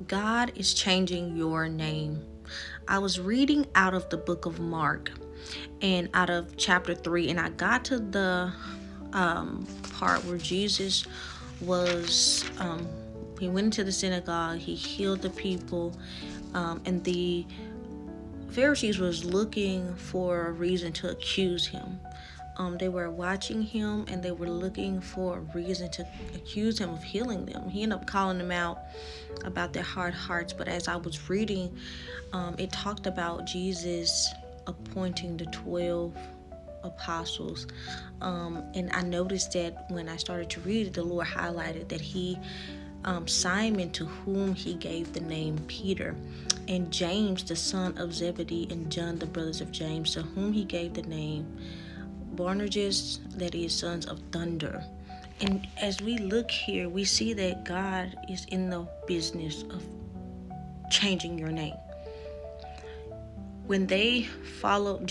God is changing your name. I was reading out of the book of Mark and out of chapter 3, and I got to the part where Jesus was, he went into the synagogue, he healed the people, and the Pharisees was looking for a reason to accuse him. They were watching him and they were looking for a reason to accuse him of healing them. He ended up calling them out about their hard hearts. But as I was reading, it talked about Jesus appointing the 12 apostles. And I noticed that when I started to read it, the Lord highlighted that Simon, to whom he gave the name Peter, and James, the son of Zebedee, and John, the brothers of James, to whom he gave the name Boanerges, that is, sons of thunder. And as we look here, we see that God is in the business of changing your name. When they followed when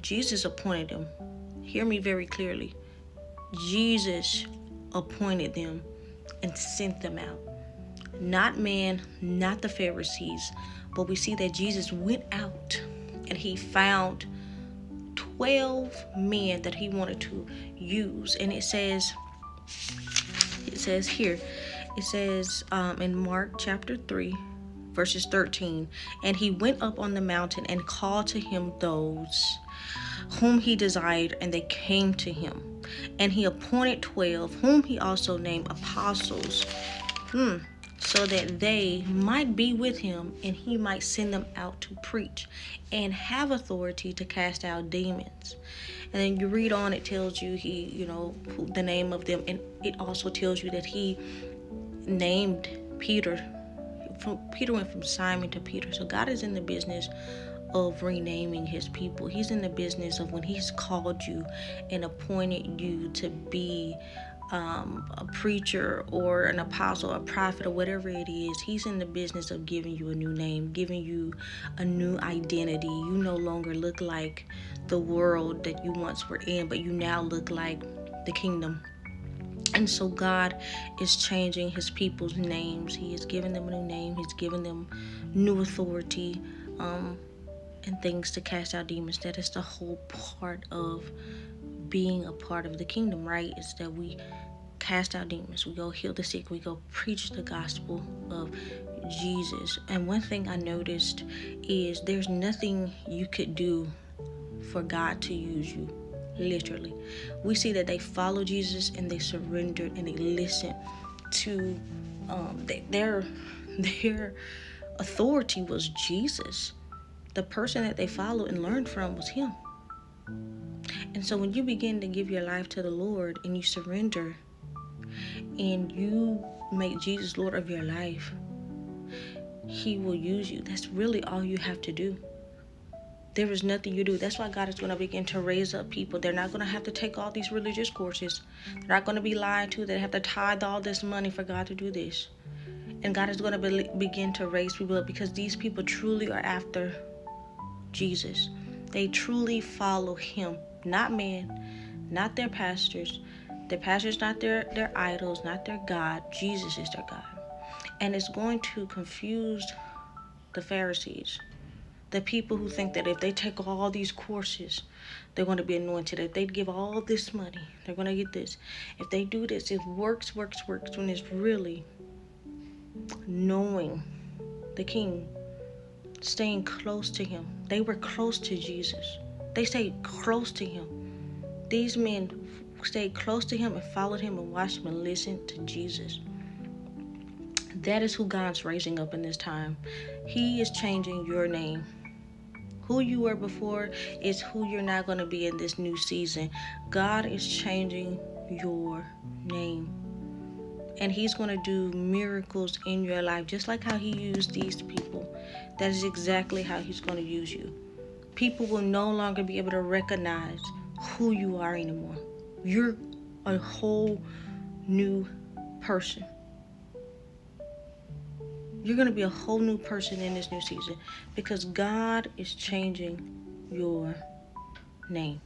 Jesus appointed them, hear me very clearly, Jesus appointed them and sent them out. Not man, not the Pharisees, but we see that Jesus went out and he found 12 men that he wanted to use. And it says here, in Mark chapter 3, verses 13, and he went up on the mountain and called to him those whom he desired, and they came to him. And he appointed 12, whom he also named apostles, so that they might be with him, and he might send them out to preach and have authority to cast out demons. And then you read on, it tells you the name of them, and it also tells you that he named Peter. Peter went from Simon to Peter. So God is in the business of renaming his people. He's in the business of when he's called you and appointed you to be a preacher or an apostle, a prophet, or whatever it is. He's in the business of giving you a new name, giving you a new identity. You no longer look like the world that you once were in, but you now look like the kingdom. And so God is changing his people's names. He is giving them a new name. He's giving them new authority and things to cast out demons. That is the whole part of being a part of the kingdom, right? Is that we cast out demons. We go heal the sick. We go preach the gospel of Jesus. And one thing I noticed is there's nothing you could do for God to use you. Literally, we see that they follow Jesus and they surrendered and they listened to their authority was Jesus. The person that they followed and learned from was him. And so when you begin to give your life to the Lord and you surrender and you make Jesus Lord of your life, he will use you. That's really all you have to do. There is nothing you do. That's why God is going to begin to raise up people. They're not going to have to take all these religious courses. They're not going to be lied to. They have to tithe all this money for God to do this. And God is going to begin to raise people up because these people truly are after Jesus. They truly follow him, not man, not their pastors. Their pastors not their idols, not their God. Jesus is their God. And it's going to confuse the Pharisees. The people who think that if they take all these courses, they're going to be anointed. If they give all this money, they're going to get this. If they do this, it works, when it's really knowing the King, staying close to him. They were close to Jesus. They stayed close to him. These men stayed close to him and followed him and watched him and listened to Jesus. That is who God's raising up in this time. He is changing your name. Who you were before is who you're not going to be in this new season. God is changing your name. And he's going to do miracles in your life, just like how he used these people. That is exactly how he's going to use you. People will no longer be able to recognize who you are anymore. You're a whole new person. You're going to be a whole new person in this new season because God is changing your name.